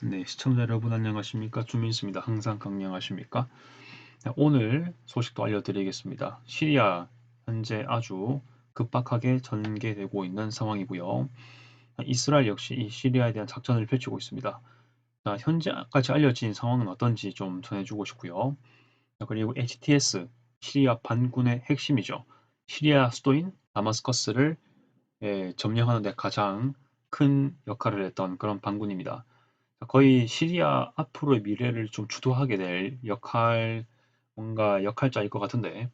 네, 시청자 여러분 안녕하십니까? 주민수입니다. 항상 강령하십니까? 네, 오늘 소식도 알려드리겠습니다. 시리아 현재 아주 급박하게 전개되고 있는 상황이고요. 이스라엘 역시 이 시리아에 대한 작전을 펼치고 있습니다. 자, 현재까지 알려진 상황은 어떤지 좀 전해주고 싶고요. 자, 그리고 HTS, 시리아 반군의 핵심이죠. 시리아 수도인 다마스커스를 점령하는 데 가장 큰 역할을 했던 그런 반군입니다. 거의 시리아 앞으로의 미래를 좀 주도하게 될 뭔가 역할자일 것 같은데,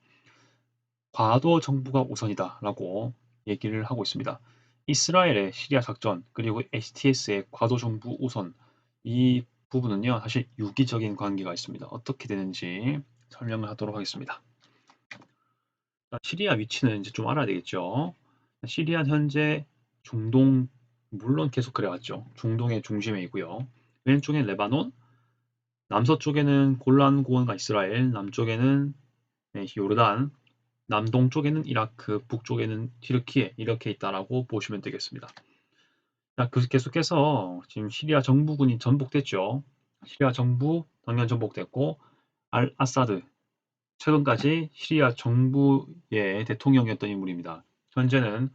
과도 정부가 우선이다라고 얘기를 하고 있습니다. 이스라엘의 시리아 작전, 그리고 HTS의 과도 정부 우선, 이 부분은요, 사실 유기적인 관계가 있습니다. 어떻게 되는지 설명을 하도록 하겠습니다. 시리아 위치는 이제 좀 알아야 되겠죠. 시리아 현재 중동, 물론 계속 그래왔죠. 중동의 중심에 있고요. 왼쪽에 레바논, 남서쪽에는 골란 고원과 이스라엘, 남쪽에는 요르단, 남동쪽에는 이라크, 북쪽에는 튀르키예 이렇게 있다라고 보시면 되겠습니다. 자, 계속해서 지금 시리아 정부군이 전복됐죠. 시리아 정부 당연 전복됐고 알 아사드 최근까지 시리아 정부의 대통령이었던 인물입니다. 현재는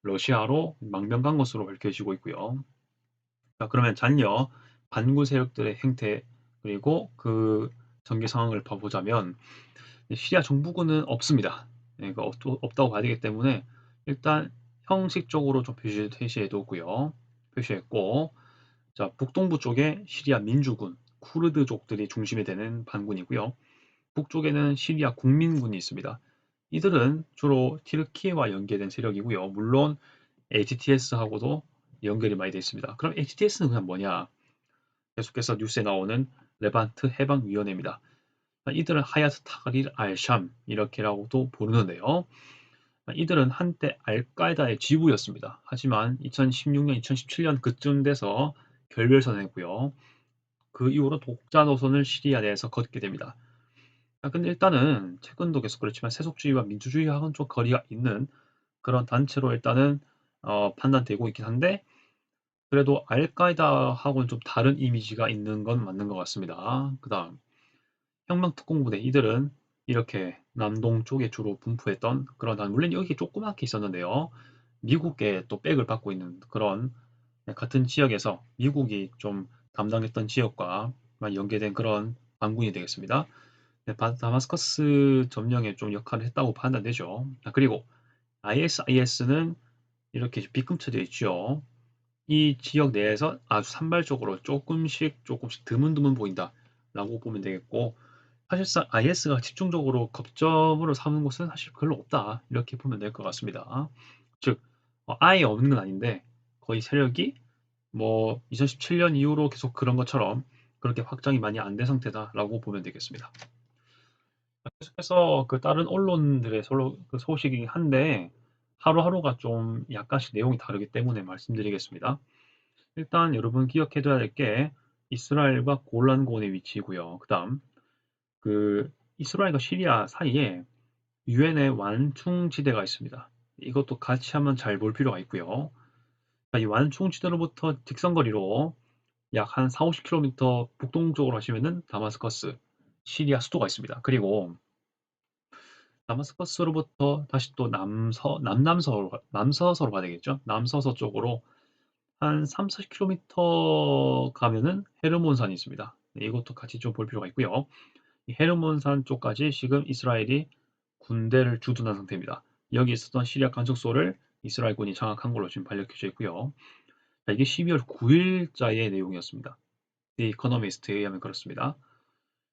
러시아로 망명간 것으로 밝혀지고 있고요. 자, 그러면 잔여 반군 세력들의 행태 그리고 그 전개 상황을 봐보자면 시리아 정부군은 없습니다. 그러니까 없다고 봐야 되기 때문에 일단 형식적으로 좀 표시해 두고요. 표시했고, 자, 북동부 쪽에 시리아 민주군, 쿠르드족들이 중심이 되는 반군이고요. 북쪽에는 시리아 국민군이 있습니다. 이들은 주로 튀르키예와 연계된 세력이고요. 물론 HTS하고도 연결이 많이 되어 있습니다. 그럼 HTS는 그냥 뭐냐? 계속해서 뉴스에 나오는 레반트 해방위원회입니다. 이들은 하야트 타그릴 알샴 이렇게라고도 부르는데요. 이들은 한때 알카에다의 지부였습니다. 하지만 2016년, 2017년 그쯤 돼서 결별선했고요. 그 이후로 독자 노선을 시리아 내에서 걷게 됩니다. 근데 일단은 최근도 계속 그렇지만 세속주의와 민주주의와는 좀 거리가 있는 그런 단체로 일단은 판단되고 있긴 한데 그래도 알카에다하고는 좀 다른 이미지가 있는 건 맞는 것 같습니다. 그 다음 혁명특공부대 이들은 이렇게 남동 쪽에 주로 분포했던 그런 물론 여기 조그맣게 있었는데요. 미국의 또 백을 받고 있는 그런 같은 지역에서 미국이 좀 담당했던 지역과 연계된 그런 반군이 되겠습니다. 다마스커스 점령에 좀 역할을 했다고 판단되죠. 그리고 ISIS는 이렇게 빗금쳐져 있죠. 이 지역 내에서 아주 산발적으로 조금씩 드문드문 보인다라고 보면 되겠고 사실상 IS가 집중적으로 거점으로 삼은 곳은 사실 별로 없다 이렇게 보면 될 것 같습니다. 즉 아예 없는 건 아닌데 거의 세력이 뭐 2017년 이후로 계속 그런 것처럼 그렇게 확장이 많이 안 된 상태다라고 보면 되겠습니다. 계속해서 그 다른 언론들의 그 소식이긴 한데 하루하루가 좀 약간씩 내용이 다르기 때문에 말씀드리겠습니다. 일단 여러분 기억해둬야 될 게 이스라엘과 골란고원의 위치이고요. 그다음 그 이스라엘과 시리아 사이에 유엔의 완충지대가 있습니다. 이것도 같이 한번 잘 볼 필요가 있고요. 이 완충지대로부터 직선거리로 약 한 4, 50km 북동쪽으로 하시면은 다마스커스, 시리아 수도가 있습니다. 그리고 다마스커스로부터 다시 또 남서서로 가야 되겠죠? 남서서 쪽으로 한 3, 40km 가면은 헤르몬산이 있습니다. 이것도 같이 좀 볼 필요가 있고요. 이 헤르몬산 쪽까지 지금 이스라엘이 군대를 주둔한 상태입니다. 여기 있었던 시리아 간척소를 이스라엘군이 장악한 걸로 지금 밝혀져 있고요. 자, 이게 12월 9일자의 내용이었습니다. The Economist에 의하면 그렇습니다.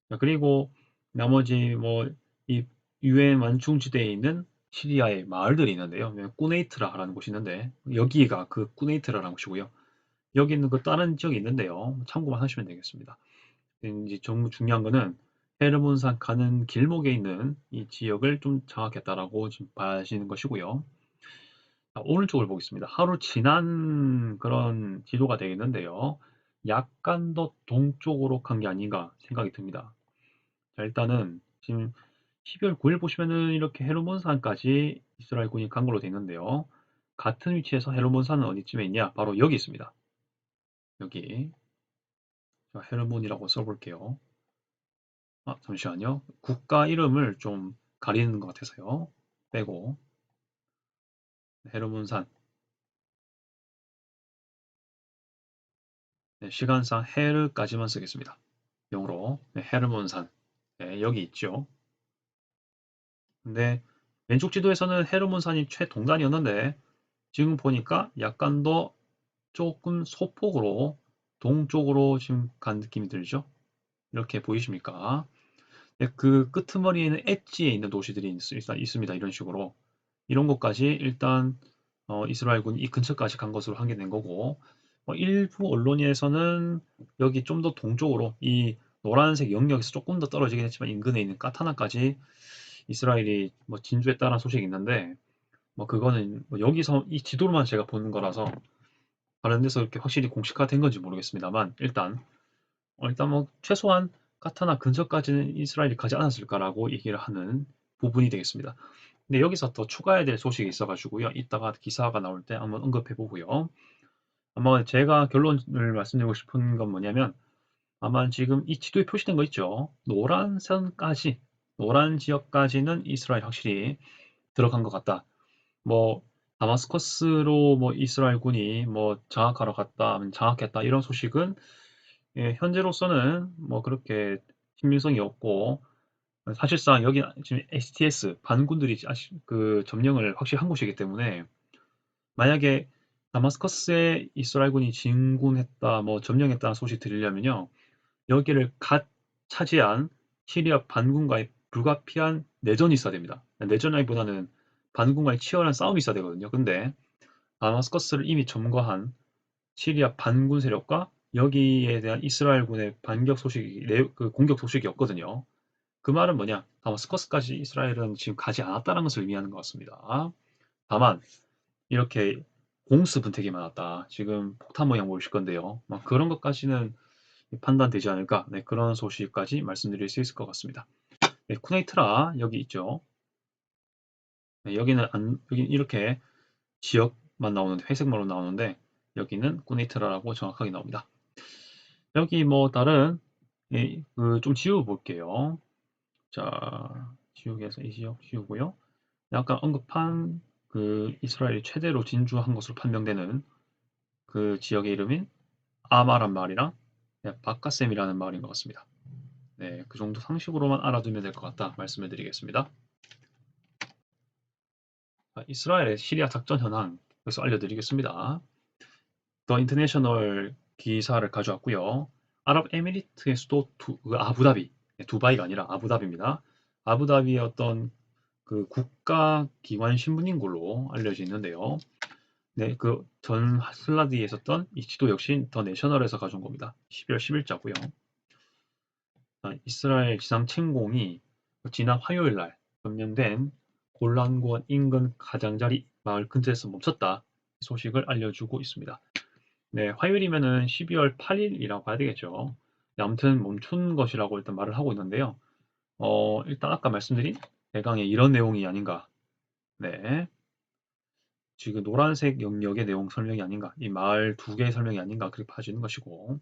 자, 그리고 나머지 뭐 이 유엔 완충지대에 있는 시리아의 마을들이 있는데요. 꾸네이트라라는 곳이 있는데 여기가 그 꾸네이트라라는 곳이고요. 여기 있는 그 다른 지역이 있는데요. 참고만 하시면 되겠습니다. 이제 정말 중요한 거는 헤르몬산 가는 길목에 있는 이 지역을 좀 장악했다라고 지금 봐시는 것이고요. 자, 오른쪽을 보겠습니다. 하루 지난 그런 지도가 되겠는데요. 약간 더 동쪽으로 간 게 아닌가 생각이 듭니다. 자, 일단은 지금 12월 9일 보시면은 이렇게 헤르몬산까지 이스라엘군이 간 걸로 되어 있는데요. 같은 위치에서 헤르몬산은 어디쯤에 있냐? 바로 여기 있습니다. 여기. 헤르몬이라고 써볼게요. 잠시만요. 국가 이름을 좀 가리는 것 같아서요. 빼고 헤르몬산. 네, 시간상 헤르까지만 쓰겠습니다. 영어로 헤르몬산. 네, 여기 있죠. 근데 왼쪽 지도에서는 헤르몬산이 최동단이었는데 지금 보니까 약간 더 조금 소폭으로 동쪽으로 지금 간 느낌이 들죠? 이렇게 보이십니까? 네, 그 끄트머리에는 엣지에 있는 도시들이 있습니다. 이런 식으로. 이런 것까지 일단 이스라엘군이 이 근처까지 간 것으로 확인된 거고, 일부 언론에서는 여기 좀 더 동쪽으로 이 노란색 영역에서 조금 더 떨어지긴 했지만 인근에 있는 까타나까지 이스라엘이 진주했다는 소식이 있는데, 그거는 여기서 이 지도로만 제가 보는 거라서 다른 데서 이렇게 확실히 공식화된 건지 모르겠습니다만, 일단 최소한 까타나 근처까지는 이스라엘이 가지 않았을까라고 얘기를 하는 부분이 되겠습니다. 근데 여기서 더 추가해야 될 소식이 있어가지고요. 이따가 기사가 나올 때 한번 언급해 보고요. 아마 제가 결론을 말씀드리고 싶은 건 뭐냐면, 아마 지금 이 지도에 표시된 거 있죠. 노란 선까지, 노란 지역까지는 이스라엘 확실히 들어간 것 같다. 뭐 다마스커스로 이스라엘군이 장악하러 갔다, 장악했다 이런 소식은 현재로서는 그렇게 신빙성이 없고, 사실상 여기 지금 STS 반군들이 그 점령을 확실히 한 곳이기 때문에 만약에 다마스커스에 이스라엘군이 진군했다, 점령했다는 소식 들으려면요, 여기를 갓 차지한 시리아 반군과의 불가피한 내전이 있어야 됩니다. 내전이보다는 반군과의 치열한 싸움이 있어야 되거든요. 근데 다마스커스를 이미 점거한 시리아 반군 세력과 여기에 대한 이스라엘군의 반격 소식이, 그 공격 소식이 없거든요. 그 말은 뭐냐? 다마스커스까지 이스라엘은 지금 가지 않았다는 것을 의미하는 것 같습니다. 다만 이렇게 공습은 되게 많았다. 지금 폭탄 모양 보이실 건데요. 그런 것까지는 판단되지 않을까? 네, 그런 소식까지 말씀드릴 수 있을 것 같습니다. 네, 쿠네이트라 여기 있죠. 네, 여기 이렇게 지역만 나오는데 회색말로 나오는데 여기는 쿠네이트라라고 정확하게 나옵니다. 여기 다른 좀 지워 볼게요. 자, 지우개에서 이 지역 지우고요. 아까 언급한 그 이스라엘이 최대로 진주한 것으로 판명되는 그 지역의 이름인 아마란 말이랑 바카셈이라는 말인 것 같습니다. 네, 그 정도 상식으로만 알아두면 될 것 같다 말씀을 드리겠습니다. 이스라엘의 시리아 작전 현황 여기서 알려드리겠습니다. 더 인터내셔널 기사를 가져왔고요. 아랍에미리트의 수도 아부다비, 두바이가 아니라 아부다비입니다. 아부다비의 어떤 그 국가 기관 신분인 걸로 알려져 있는데요. 네, 그 전 슬라디에 있었던 이 지도 역시 더 내셔널에서 가져온 겁니다. 12월 10일자고요. 이스라엘 지상 침공이 지난 화요일 날 점령된 골란고원 인근 가장자리 마을 근처에서 멈췄다. 소식을 알려주고 있습니다. 네, 화요일이면은 12월 8일이라고 봐야 되겠죠. 네, 아무튼 멈춘 것이라고 일단 말을 하고 있는데요. 일단 아까 말씀드린 대강의 이런 내용이 아닌가. 네. 지금 노란색 영역의 내용 설명이 아닌가. 이 마을 두 개의 설명이 아닌가. 그렇게 봐지는 것이고.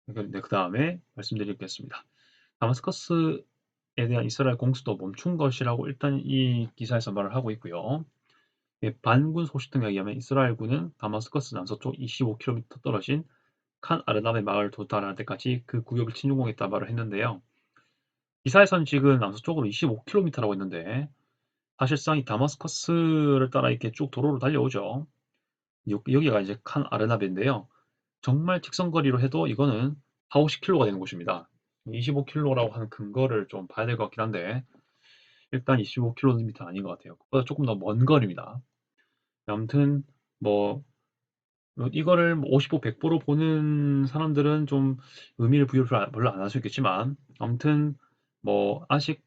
네, 그 다음에 말씀드리겠습니다. 다마스커스에 대한 이스라엘 공습도 멈춘 것이라고 일단 이 기사에서 말을 하고 있고요. 반군 소식 등에 의하면 이스라엘군은 다마스커스 남서쪽 25km 떨어진 칸 아르나베 마을 도달할 때까지 그 구역을 침공했다 말을 했는데요. 기사에선 지금 남서쪽으로 25km라고 했는데 사실상 이 다마스커스를 따라 이렇게 쭉 도로로 달려오죠. 여기가 이제 칸 아르나베인데요. 정말 직선거리로 해도 이거는 4, 50km가 되는 곳입니다. 25km라고 하는 근거를 좀 봐야 될 것 같긴 한데 일단 25km 아닌 것 같아요. 그보다 조금 더 먼 거리입니다. 아무튼 뭐 이거를 50보 100보로 보는 사람들은 좀 의미를 부여를 별로 안 할 수 있겠지만 아무튼 아직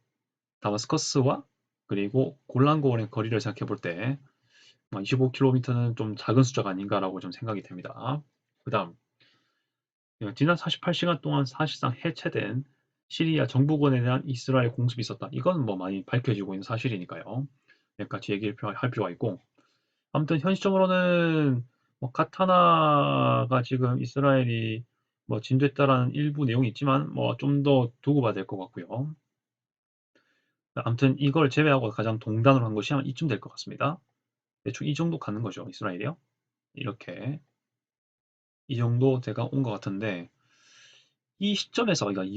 다마스커스와 그리고 골란고원의 거리를 생각해 볼 때 25km는 좀 작은 숫자가 아닌가라고 좀 생각이 됩니다. 그 다음 지난 48시간 동안 사실상 해체된 시리아 정부군에 대한 이스라엘 공습이 있었다. 이건 많이 밝혀지고 있는 사실이니까요. 여기까지 얘기를 할 필요가 있고 아무튼 현실적으로는 카타나가 지금 이스라엘이 뭐 진도했다라는 일부 내용이 있지만 뭐 좀 더 두고 봐야 될 것 같고요. 아무튼 이걸 제외하고 가장 동단으로 한 것이 한 이쯤 될 것 같습니다. 대충 이 정도 가는 거죠, 이스라엘이요. 이렇게 이 정도 대강 온 것 같은데 이 시점에서 그러니까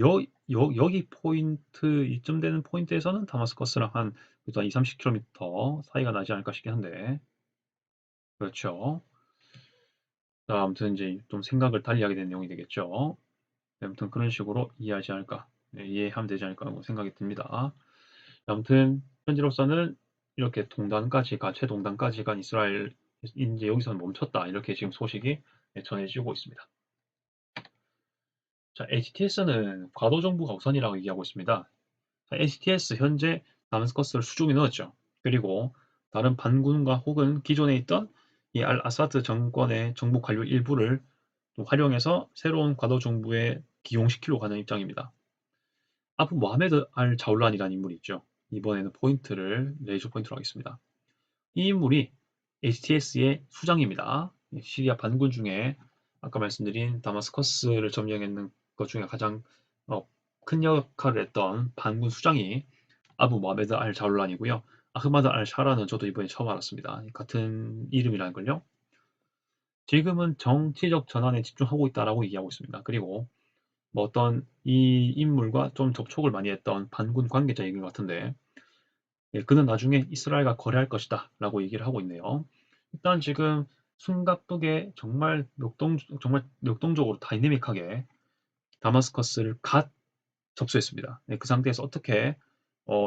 여기 포인트 이쯤 되는 포인트에서는 다마스커스랑 한 2-30km 사이가 나지 않을까 싶긴 한데 그렇죠. 자, 아무튼 이제 좀 생각을 달리하게 된 내용이 되겠죠. 네, 아무튼 그런 식으로 이해하지 않을까, 네, 이해하면 되지 않을까 하고 생각이 듭니다. 아무튼 현재로서는 이렇게 동단까지 최동단까지 간 이스라엘 이제 여기서는 멈췄다 이렇게 지금 소식이 전해지고 있습니다. 자, HTS는 과도 정부가 우선이라고 얘기하고 있습니다. 자, HTS 현재 다마스커스를 수중에 넣었죠. 그리고 다른 반군과 혹은 기존에 있던 이 알 아사드 정권의 정부 관료 일부를 또 활용해서 새로운 과도 정부에 기용시키려고 하는 입장입니다. 아부 모하메드 알 자울란이라는 인물이 있죠. 이번에는 레이저 포인트로 하겠습니다. 이 인물이 HTS의 수장입니다. 시리아 반군 중에 아까 말씀드린 다마스커스를 점령했는 것 중에 가장 큰 역할을 했던 반군 수장이 아부 모하메드 알 자울란이고요. 아흐마드 알 샤라는 저도 이번에 처음 알았습니다. 같은 이름이라는 걸요. 지금은 정치적 전환에 집중하고 있다라고 얘기하고 있습니다. 그리고 뭐 어떤 이 인물과 좀 접촉을 많이 했던 반군 관계자인 것 같은데 예, 그는 나중에 이스라엘과 거래할 것이다 라고 얘기를 하고 있네요. 일단 지금 숨가쁘게 정말 역동적으로 다이내믹하게 다마스커스를 갓 접수했습니다. 네, 그 상태에서 어떻게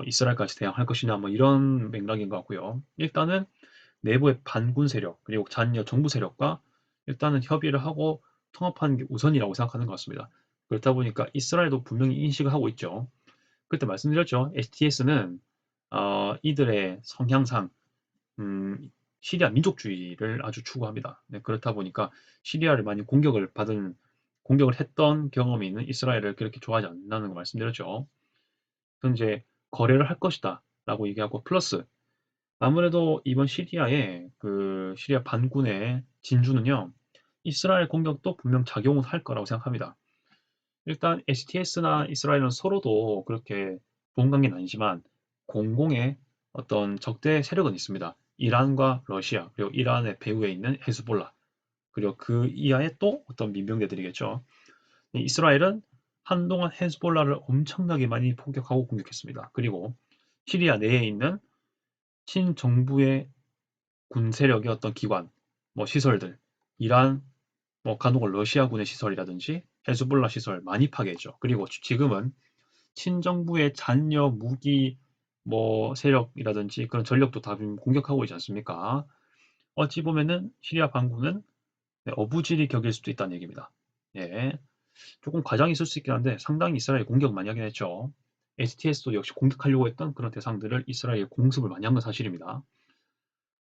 이스라엘까지 대항할 것이냐 뭐 이런 맥락인 것 같고요. 일단은 내부의 반군 세력 그리고 잔여 정부 세력과 일단은 협의를 하고 통합하는 게 우선이라고 생각하는 것 같습니다. 그렇다 보니까 이스라엘도 분명히 인식을 하고 있죠. 그때 말씀드렸죠. HTS는 이들의 성향상 시리아 민족주의를 아주 추구합니다. 네, 그렇다 보니까 시리아를 많이 공격을 했던 경험이 있는 이스라엘을 그렇게 좋아하지 않는다는 거 말씀드렸죠. 현재 거래를 할 것이다 라고 얘기하고 플러스 아무래도 이번 시리아 반군의 진주는요. 이스라엘 공격도 분명 작용은 할 거라고 생각합니다. 일단 HTS나 이스라엘은 서로도 그렇게 좋은 관계는 아니지만 공공의 어떤 적대 세력은 있습니다. 이란과 러시아 그리고 이란의 배후에 있는 헤즈볼라 그리고 그 이하의 또 어떤 민병대들이겠죠. 이스라엘은 한동안 헤즈볼라를 엄청나게 많이 폭격하고 공격했습니다. 그리고 시리아 내에 있는 친정부의 군 세력의 어떤 기관, 뭐 시설들, 이란, 뭐 간혹은 러시아군의 시설이라든지 헤즈볼라 시설 많이 파괴했죠. 그리고 지금은 친정부의 잔여 무기 뭐 세력이라든지 그런 전력도 다 공격하고 있지 않습니까? 어찌 보면은 시리아 반군은 어부지리 격일 수도 있다는 얘기입니다. 예, 조금 과장이 있을 수 있긴 한데 상당히 이스라엘이 공격 많이 하긴 했죠. HTS도 역시 공격하려고 했던 그런 대상들을 이스라엘이 공습을 많이 한 건 사실입니다.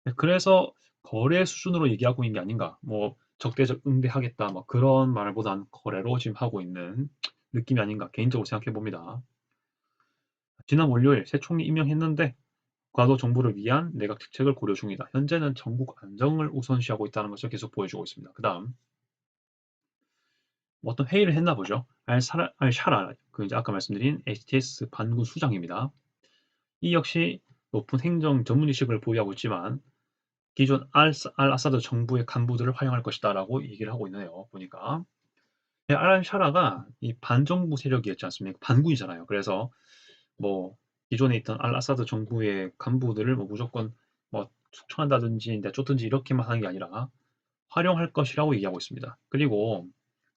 네, 그래서 거래 수준으로 얘기하고 있는 게 아닌가. 뭐 적대적 응대하겠다. 뭐 그런 말보단 거래로 지금 하고 있는 느낌이 아닌가 개인적으로 생각해 봅니다. 지난 월요일 새 총리 임명했는데 과도 정부를 위한 내각 직책을 고려 중이다. 현재는 전국 안정을 우선시하고 있다는 것을 계속 보여주고 있습니다. 그다음 뭐 어떤 회의를 했나 보죠. 알 샤라 그 이제 아까 말씀드린 HTS 반군 수장입니다. 이 역시 높은 행정 전문의식을 보유하고 있지만 기존 아사드 정부의 간부들을 활용할 것이다라고 얘기를 하고 있네요. 보니까 샤라가 이 반정부 세력이었지 않습니까? 반군이잖아요. 그래서 뭐 기존에 있던 아사드 정부의 간부들을 뭐 무조건 뭐 숙청한다든지 내쫓든지 이렇게만 하는 게 아니라 활용할 것이라고 얘기하고 있습니다. 그리고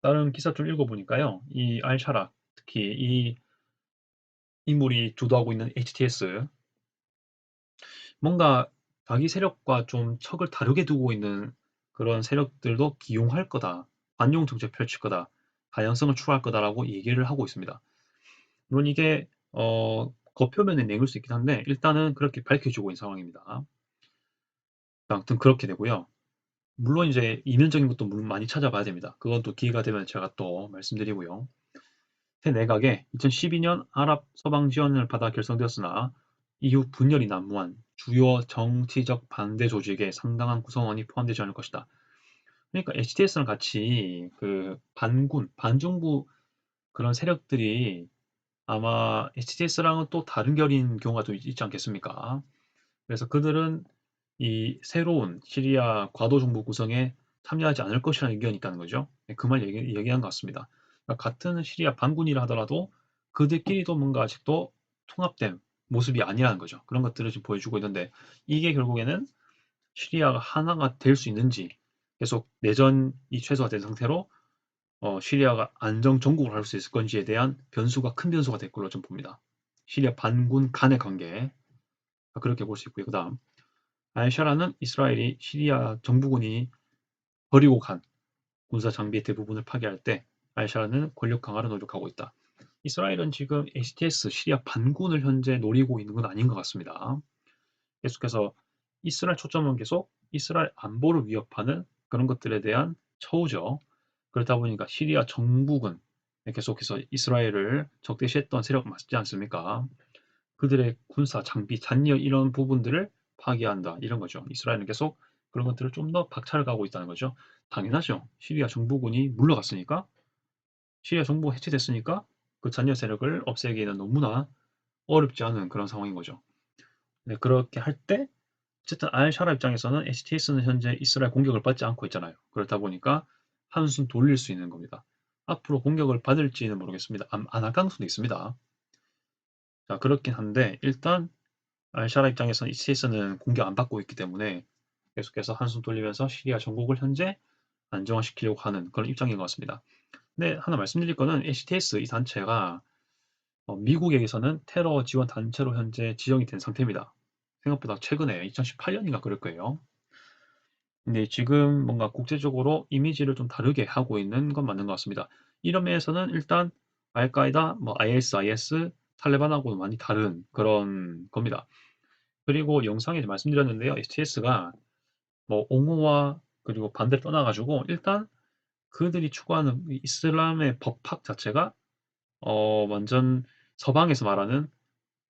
다른 기사 좀 읽어보니까요. 이 샤라 특히 이 인물이 주도하고 있는 HTS 뭔가 자기 세력과 좀 척을 다르게 두고 있는 그런 세력들도 기용할 거다. 관용 정책 펼칠 거다. 가연성을 추구할 거다라고 얘기를 하고 있습니다. 물론 이게 겉표면에 내놓을 수 있긴 한데 일단은 그렇게 밝혀주고 있는 상황입니다. 아무튼 그렇게 되고요. 물론 이제 이면적인 것도 물론 많이 찾아봐야 됩니다. 그건 또 기회가 되면 제가 또 말씀드리고요. 새 내각에 2012년 아랍 서방 지원을 받아 결성되었으나 이후 분열이 난무한 주요 정치적 반대 조직에 상당한 구성원이 포함되지 않을 것이다. 그러니까 HTS랑 같이 그 반군, 반정부 그런 세력들이 아마 HTS랑은 또 다른 결인 경우가 좀 있지 않겠습니까? 그래서 그들은 이 새로운 시리아 과도 정부 구성에 참여하지 않을 것이라는 의견이 있다는 거죠. 그 말 얘기한 것 같습니다. 그러니까 같은 시리아 반군이라 하더라도 그들끼리도 뭔가 아직도 통합된 모습이 아니라는 거죠. 그런 것들을 지금 보여주고 있는데 이게 결국에는 시리아가 하나가 될 수 있는지 계속 내전이 최소화된 상태로 시리아가 안정 정국을 할 수 있을 건지에 대한 변수가 큰 변수가 될 걸로 좀 봅니다. 시리아 반군 간의 관계 그렇게 볼 수 있고요. 그 다음 알샤라는 이스라엘이 시리아 정부군이 버리고 간 군사 장비의 대부분을 파괴할 때 알샤라는 권력 강화를 노력하고 있다. 이스라엘은 지금 HTS 시리아 반군을 현재 노리고 있는 건 아닌 것 같습니다. 계속해서 이스라엘 초점은 계속 이스라엘 안보를 위협하는 그런 것들에 대한 처우죠. 그렇다 보니까 시리아 정부군 계속해서 이스라엘을 적대시했던 세력 맞지 않습니까? 그들의 군사 장비 잔여 이런 부분들을 파괴한다 이런 거죠. 이스라엘은 계속 그런 것들을 좀 더 박차를 가고 있다는 거죠. 당연하죠. 시리아 정부군이 물러갔으니까 시리아 정부가 해체됐으니까 그 잔여 세력을 없애기에는 너무나 어렵지 않은 그런 상황인 거죠. 네, 그렇게 할 때 어쨌든 알샤라 입장에서는 HTS는 현재 이스라엘 공격을 받지 않고 있잖아요. 그렇다 보니까 한숨 돌릴 수 있는 겁니다. 앞으로 공격을 받을지는 모르겠습니다. 안 할 가능성도 있습니다. 자, 그렇긴 한데 일단 알샤라 입장에서는 HTS는 공격 안 받고 있기 때문에 계속해서 한숨 돌리면서 시리아 전국을 현재 안정화시키려고 하는 그런 입장인 것 같습니다. 근데 하나 말씀드릴 거는 HTS 이 단체가 미국에서는 테러 지원 단체로 현재 지정이 된 상태입니다. 생각보다 최근에 2018년인가 그럴 거예요. 근데 지금 뭔가 국제적으로 이미지를 좀 다르게 하고 있는 건 맞는 것 같습니다. 이런 면에서는 일단 알카이다, 뭐 IS, 탈레반하고는 많이 다른 그런 겁니다. 그리고 영상에 말씀드렸는데요. HTS가 뭐 옹호와 그리고 반대를 떠나가지고 일단 그들이 추구하는 이슬람의 법학 자체가 완전 서방에서 말하는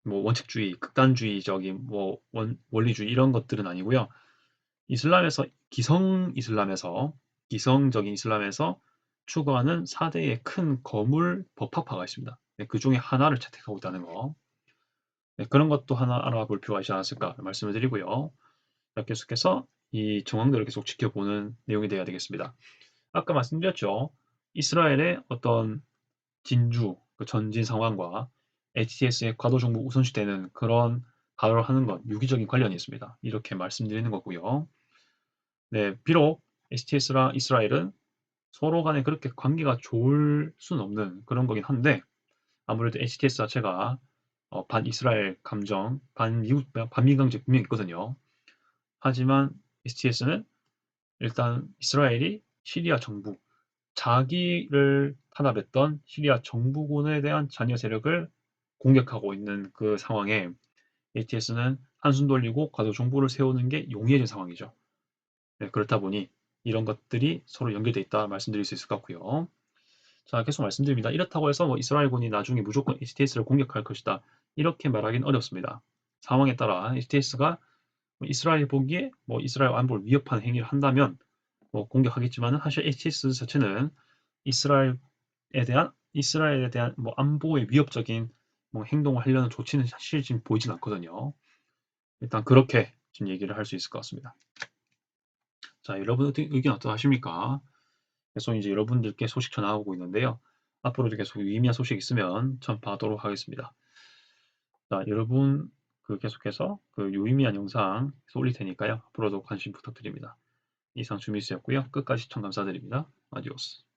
뭐 원칙주의, 극단주의적인 뭐 원리주의 이런 것들은 아니고요. 이슬람에서 기성적인 이슬람에서 추구하는 4대의 큰 거물 법학파가 있습니다. 네, 그 중에 하나를 채택하고 있다는 거. 네, 그런 것도 하나 알아볼 필요가 있지 않았을까 말씀을 드리고요. 계속해서 이 정황들을 계속 지켜보는 내용이 되어야 되겠습니다. 아까 말씀드렸죠. 이스라엘의 어떤 진주, 그 전진 상황과 HTS의 과도 정부 우선시되는 그런 발언을 하는 건 유기적인 관련이 있습니다. 이렇게 말씀드리는 거고요. 네, 비록 HTS랑 이스라엘은 서로 간에 그렇게 관계가 좋을 수는 없는 그런 거긴 한데 아무래도 HTS 자체가 반이스라엘 감정, 반미국, 반미강제 분명히 있거든요. 하지만 HTS는 일단 이스라엘이 시리아 정부, 자기를 탄압했던 시리아 정부군에 대한 잔여 세력을 공격하고 있는 그 상황에 HTS는 한숨 돌리고 과도 정부를 세우는 게 용이해진 상황이죠. 네, 그렇다 보니 이런 것들이 서로 연결돼 있다 말씀드릴 수 있을 것 같고요. 자, 계속 말씀드립니다. 이렇다고 해서 뭐 이스라엘군이 나중에 무조건 HTS를 공격할 것이다. 이렇게 말하기는 어렵습니다. 상황에 따라 HTS가 이스라엘 보기에 뭐 이스라엘 안보를 위협하는 행위를 한다면 뭐 공격하겠지만은 사실 HTS 자체는 이스라엘에 대한 뭐 안보의 위협적인 뭐 행동을 하려는 조치는 사실 지금 보이진 않거든요. 일단 그렇게 지금 얘기를 할 수 있을 것 같습니다. 자, 여러분 의견 어떠하십니까? 계속 이제 여러분들께 소식 전하고 있는데요. 앞으로도 계속 유의미한 소식 있으면 전파하도록 하겠습니다. 자, 여러분 계속해서 그 유의미한 영상 올릴 테니까요. 앞으로도 관심 부탁드립니다. 이상 주미수였고요. 끝까지 시청 감사드립니다. 아디오스.